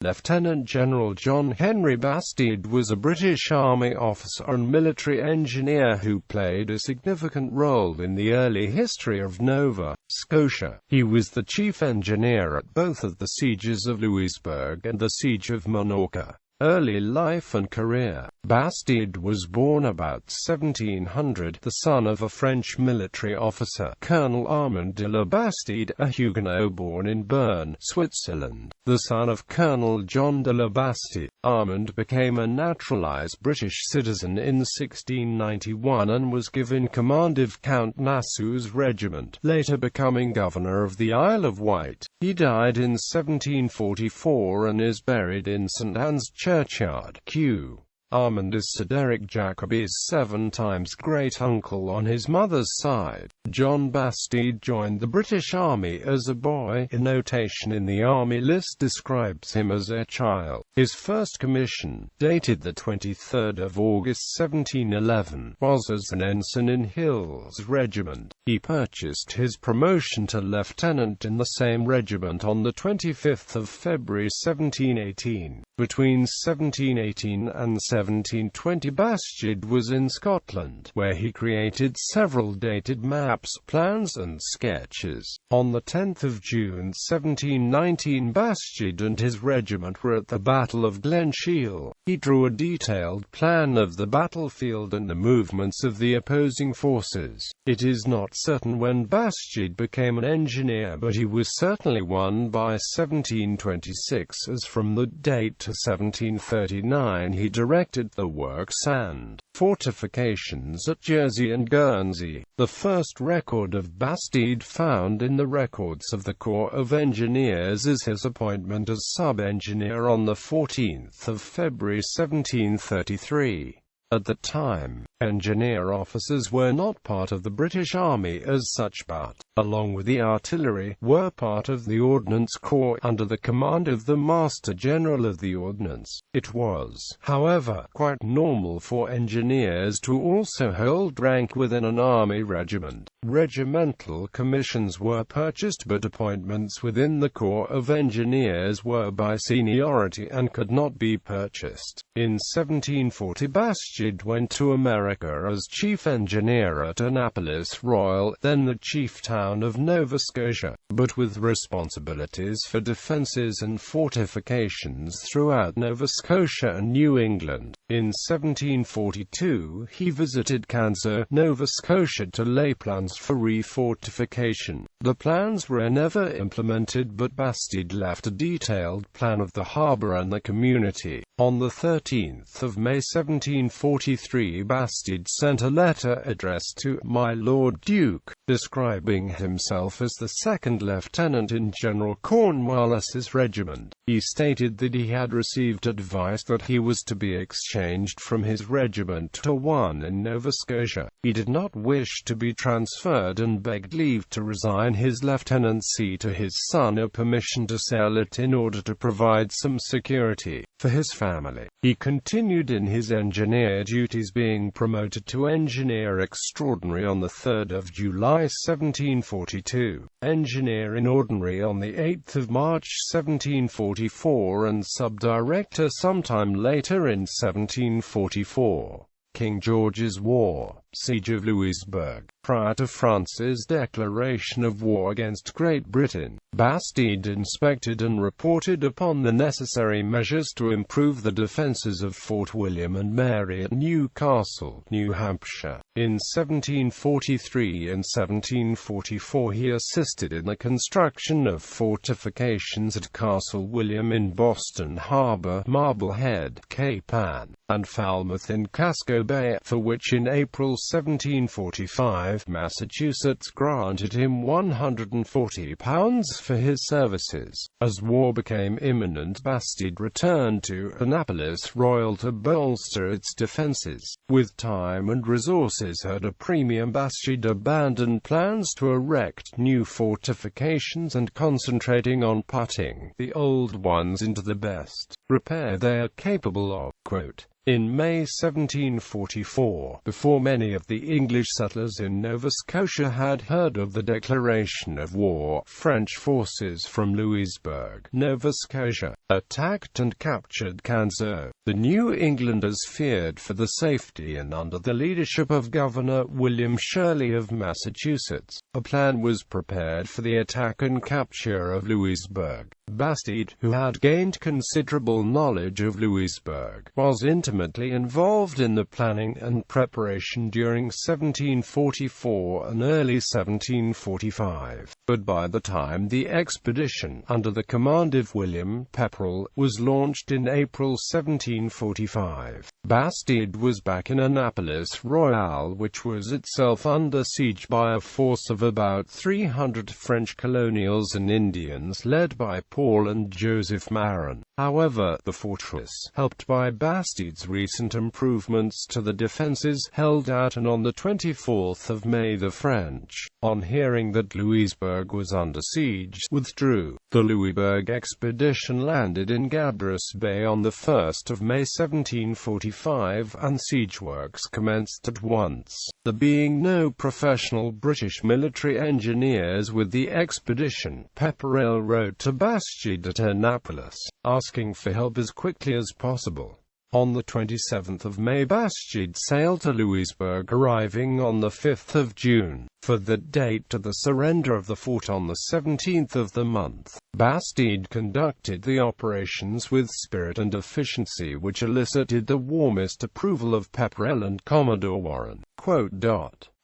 Lieutenant General John Henry Bastide was a British Army officer and military engineer who played a significant role in the early history of Nova Scotia. He was the chief engineer at both of the sieges of Louisbourg and the siege of Minorca. Early life and career. Bastide was born about 1700, the son of a French military officer, Colonel Armand de la Bastide, a Huguenot born in Bern, Switzerland. The son of Colonel John de la Bastide, Armand became a naturalized British citizen in 1691 and was given command of Count Nassau's regiment, later becoming governor of the Isle of Wight. He died in 1744 and is buried in St. Anne's Churchyard, Kew. Armand is Sir Derek Jacobi's 7 times great-uncle on his mother's side. John Bastide joined the British Army as a boy. A notation in the Army list describes him as a child. His first commission, dated the 23rd of August 1711, was as an ensign in Hill's regiment. He purchased his promotion to lieutenant in the same regiment on the 25th of February 1718. Between 1718 and 1720 Bastide was in Scotland, where he created several dated maps, plans and sketches. On the 10th of June 1719 Bastide and his regiment were at the Battle of Glenshiel. He drew a detailed plan of the battlefield and the movements of the opposing forces. It is not certain when Bastide became an engineer, but he was certainly one by 1726, as from the date to 1739 he directed the works and fortifications at Jersey and Guernsey. The first record of Bastide found in the records of the Corps of Engineers is his appointment as sub-engineer on the 14th of February 1733. At the time, engineer officers were not part of the British Army as such but, along with the artillery, were part of the Ordnance Corps under the command of the Master General of the Ordnance. It was, however, quite normal for engineers to also hold rank within an army regiment. Regimental commissions were purchased, but appointments within the Corps of Engineers were by seniority and could not be purchased. In 1740 Bastide went to America as chief engineer at Annapolis Royal, then the chief town of Nova Scotia, but with responsibilities for defenses and fortifications throughout Nova Scotia and New England. In 1742 he visited Canso, Nova Scotia to lay plans for refortification. The plans were never implemented, but Bastide left a detailed plan of the harbour and the community. On the 13th of May 1743 Bastide sent a letter addressed to "My Lord Duke," describing himself as the second lieutenant in General Cornwallis's regiment. He stated that he had received advice that he was to be exchanged from his regiment to one in Nova Scotia. He did not wish to be transferred and begged leave to resign his lieutenancy to his son or permission to sell it in order to provide some security for his family. He continued in his engineer duties, being promoted to engineer extraordinary on the 3rd of July 1742, engineer in ordinary on the 8th of March 1744 and sub-director sometime later in 1744. King George's War, Siege of Louisbourg. Prior to France's declaration of war against Great Britain, Bastide inspected and reported upon the necessary measures to improve the defences of Fort William and Mary at Newcastle, New Hampshire. In 1743 and 1744 he assisted in the construction of fortifications at Castle William in Boston Harbor, Marblehead, Cape Ann, and Falmouth in Casco Bay, for which in April 1745 Massachusetts granted him £140 for his services. As war became imminent, Bastide returned to Annapolis Royal to bolster its defences. With time and resources at a premium, Bastide abandoned plans to erect new fortifications and concentrating on putting the old ones into the best repair they are capable of. Quote, In May 1744, before many of the English settlers in Nova Scotia had heard of the declaration of war, French forces from Louisbourg, Nova Scotia, attacked and captured Canso. The New Englanders feared for the safety, and under the leadership of Governor William Shirley of Massachusetts, a plan was prepared for the attack and capture of Louisbourg. Bastide, who had gained considerable knowledge of Louisburg, was intimately involved in the planning and preparation during 1744 and early 1745. But by the time the expedition, under the command of William Pepperell, was launched in April 1745, Bastide was back in Annapolis Royal, which was itself under siege by a force of about 300 French colonials and Indians led by Paul and Joseph Marin. However, the fortress, helped by Bastide's recent improvements to the defenses, held out, and on the 24th of May the French, on hearing that Louisburg was under siege, withdrew. The Louisburg expedition landed in Gabrus Bay on the 1st of May 1745, and siege works commenced at once. There being no professional British military engineers with the expedition, Pepperell wrote to Bastide at Annapolis, asking for help as quickly as possible. On the 27th of May Bastide sailed to Louisburg, arriving on the 5th of June, for the date to the surrender of the fort on the 17th of the month. Bastide conducted the operations with spirit and efficiency which elicited the warmest approval of Pepperell and Commodore Warren.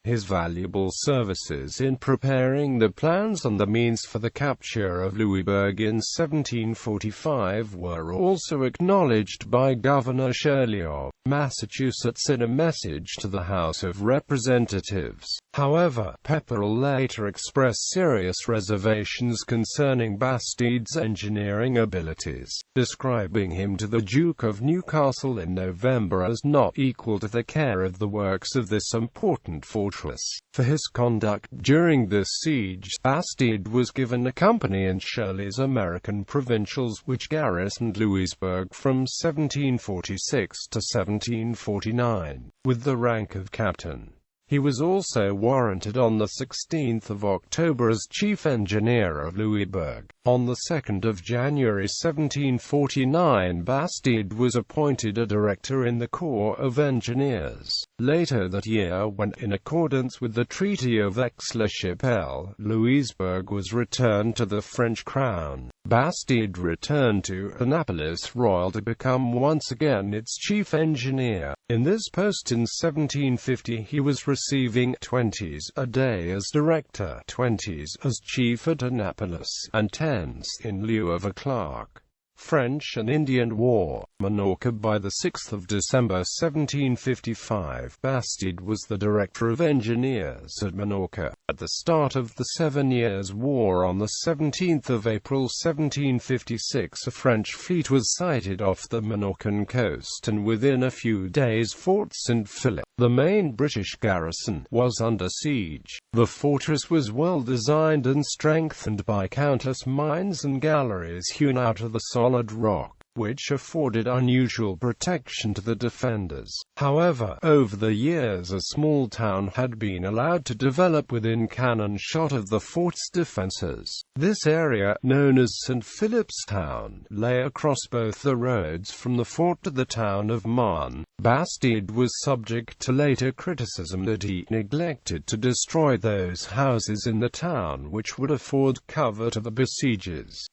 His valuable services in preparing the plans and the means for the capture of Louisburg in 1745 were also acknowledged by Governor Shirley of Massachusetts in a message to the House of Representatives. However, Pepperell later expressed serious reservations concerning Bastide's engineering abilities, describing him to the Duke of Newcastle in November as not equal to the care of the works of this important fortress. For his conduct during this siege, Bastide was given a company in Shirley's American provincials, which garrisoned Louisburg from 1746 to 1749, with the rank of captain. He was also warranted on the 16th of October as chief engineer of Louisburg. On the 2nd of January 1749, Bastide was appointed a director in the Corps of Engineers. Later that year, when, in accordance with the Treaty of Aix-la-Chapelle, Louisburg was returned to the French crown, Bastide returned to Annapolis Royal to become once again its chief engineer. In this post in 1750 he was receiving 20s a day as director, 20s as chief at Annapolis, and 10s in lieu of a clerk. French and Indian War, Minorca. By the 6th of December 1755, Bastide was the Director of Engineers at Minorca. At the start of the 7 Years' War on the 17th of April 1756, a French fleet was sighted off the Minorcan coast, and within a few days Fort St. Philip, the main British garrison, was under siege. The fortress was well designed and strengthened by countless mines and galleries hewn out of the solid rock, which afforded unusual protection to the defenders. However, over the years a small town had been allowed to develop within cannon shot of the fort's defenses. This area, known as St. Philip's Town, lay across both the roads from the fort to the town of Marne. Bastide was subject to later criticism that he neglected to destroy those houses in the town which would afford cover to the besiegers.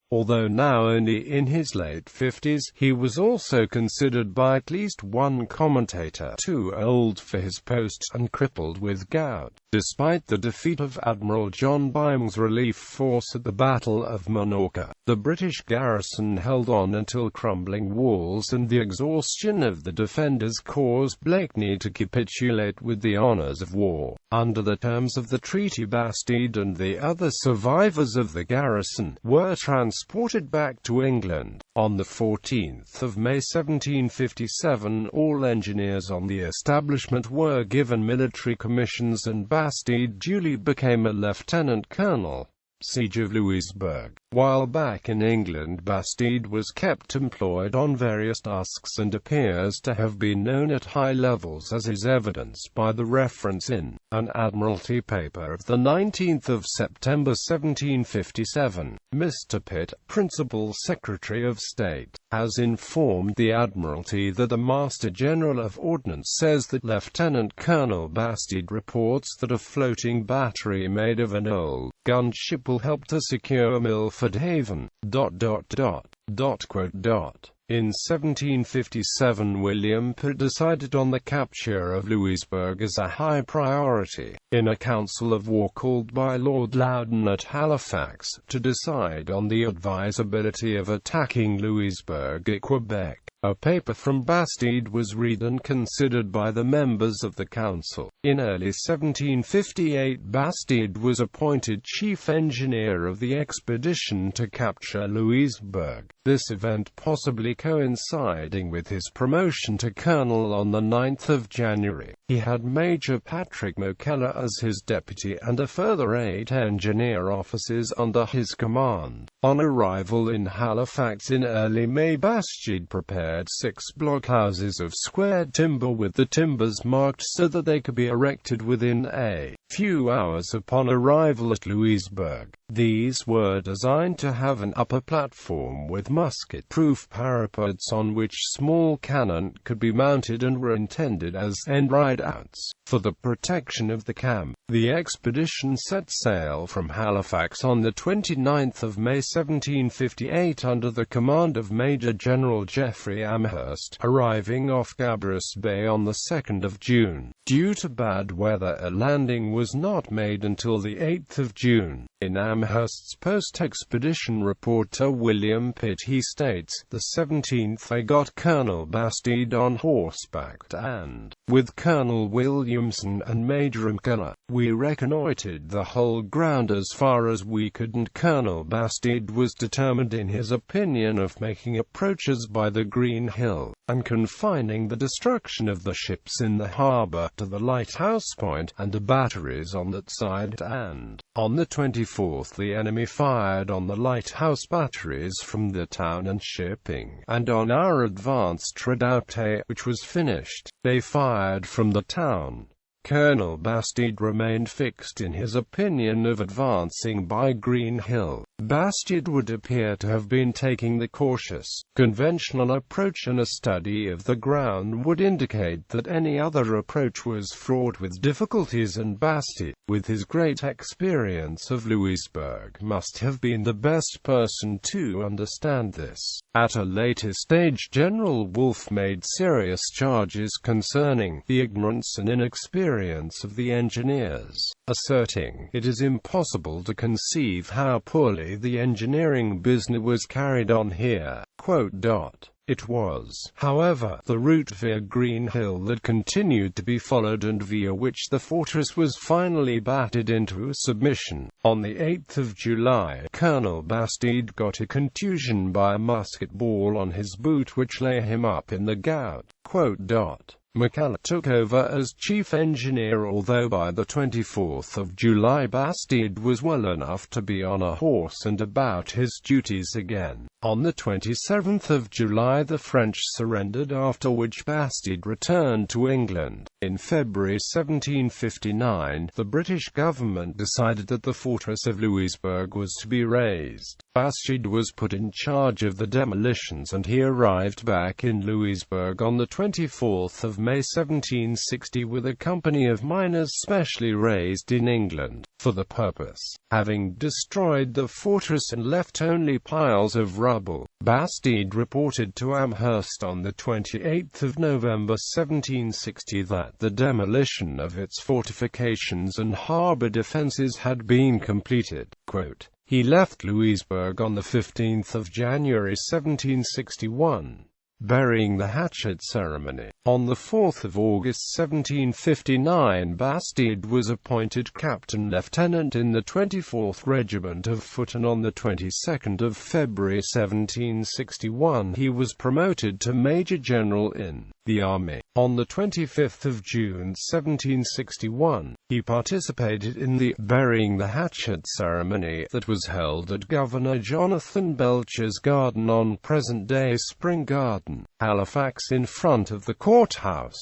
Although now only in his late 50s, he was also considered by at least one commentator too old for his post and crippled with gout. Despite the defeat of Admiral John Byng's relief force at the Battle of Minorca, the British garrison held on until crumbling walls and the exhaustion of the defenders caused Blakeney to capitulate with the honors of war. Under the terms of the treaty, Bastide and the other survivors of the garrison were transported back to England. On the 14th of May 1757, all engineers on the establishment were given military commissions, and Bastide duly became a lieutenant colonel. Siege of Louisburg. While back in England, Bastide was kept employed on various tasks and appears to have been known at high levels, as is evidenced by the reference in an Admiralty paper of the 19th of September 1757. Mr. Pitt, Principal Secretary of State, has informed the Admiralty that the Master General of Ordnance says that Lieutenant Colonel Bastide reports that a floating battery made of an old gunship will help to secure Milford Haven. In 1757, William Pitt decided on the capture of Louisburg as a high priority, in a council of war called by Lord Loudon at Halifax, to decide on the advisability of attacking Louisburg at Quebec. A paper from Bastide was read and considered by the members of the council. In early 1758, Bastide was appointed chief engineer of the expedition to capture Louisburg, this event possibly coinciding with his promotion to colonel on the 9th of January. He had Major Patrick McKellar as his deputy and a further 8 engineer officers under his command. On arrival in Halifax in early May, Bastide prepared 6 blockhouses of squared timber with the timbers marked so that they could be erected within a few hours upon arrival at Louisburg. These were designed to have an upper platform with musket-proof parapets on which small cannon could be mounted and were intended as end rideouts for the protection of the camp. The expedition set sail from Halifax on the 29th of May 1758 under the command of Major General Geoffrey Amherst, arriving off Gabrus Bay on the 2nd of June. Due to bad weather, a landing was not made until the 8th of June. In Amherst's post-expedition report to William Pitt, he states, "The 17th I got Colonel Bastide on horseback and, with Colonel Williamson and Major McKellar, we reconnoitred the whole ground as far as we could, and Colonel Bastide was determined in his opinion of making approaches by the Green Hill, and confining the destruction of the ships in the harbour to the lighthouse point and the batteries on that side, and on the 24th the enemy fired on the lighthouse batteries from the town and shipping, and on our advanced redoubt, which was finished, they fired from the town." Colonel Bastide remained fixed in his opinion of advancing by Green Hill. Bastide would appear to have been taking the cautious, conventional approach, and a study of the ground would indicate that any other approach was fraught with difficulties, and Bastide, with his great experience of Louisburg, must have been the best person to understand this. At a later stage, General Wolfe made serious charges concerning the ignorance and inexperience of the engineers, asserting, "It is impossible to conceive how poorly the engineering business was carried on here." It was, however, the route via Green Hill that continued to be followed and via which the fortress was finally battered into submission. On the 8th of July, Colonel Bastide got a contusion by a musket ball on his boot which lay him up in the gout. McKellar took over as chief engineer, although by the 24th of July Bastide was well enough to be on a horse and about his duties again. On the 27th of July the French surrendered, after which Bastide returned to England. In February 1759, the British government decided that the fortress of Louisburg was to be razed. Bastide was put in charge of the demolitions, and he arrived back in Louisburg on the 24th of May 1760 with a company of miners specially raised in England for the purpose. Having destroyed the fortress and left only piles of rubble, Bastide reported to Amherst on the 28th of November 1760 that the demolition of its fortifications and harbour defences had been completed. He left Louisburg on the 15th of January 1761, burying the Hatchet ceremony. On the 4th of August 1759, Bastide was appointed captain-lieutenant in the 24th Regiment of Foot, and on the 22nd of February 1761 he was promoted to Major General in the army. On the 25th of June 1761, he participated in the burying the Hatchet ceremony that was held at Governor Jonathan Belcher's garden on present-day Spring Garden, Halifax, in front of the courthouse.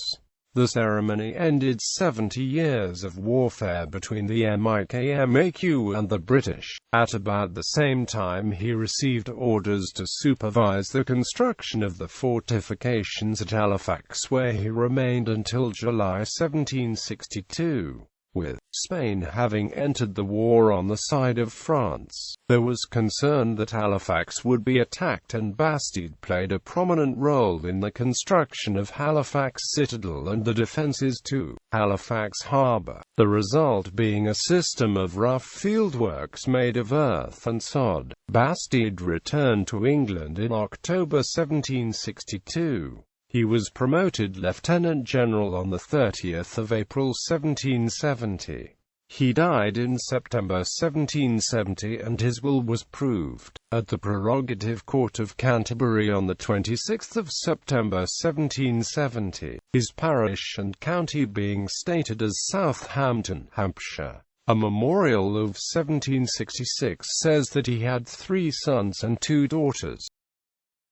The ceremony ended 70 years of warfare between the MIKMAQ and the British. At about the same time, he received orders to supervise the construction of the fortifications at Halifax, where he remained until July 1762. With Spain having entered the war on the side of France, there was concern that Halifax would be attacked, and Bastide played a prominent role in the construction of Halifax Citadel and the defences to Halifax Harbour, the result being a system of rough fieldworks made of earth and sod. Bastide returned to England in October 1762. He was promoted lieutenant general on the 30th of April 1770. He died in September 1770, and his will was proved at the Prerogative Court of Canterbury on the 26th of September 1770, his parish and county being stated as Southampton, Hampshire. A memorial of 1766 says that he had 3 sons and 2 daughters.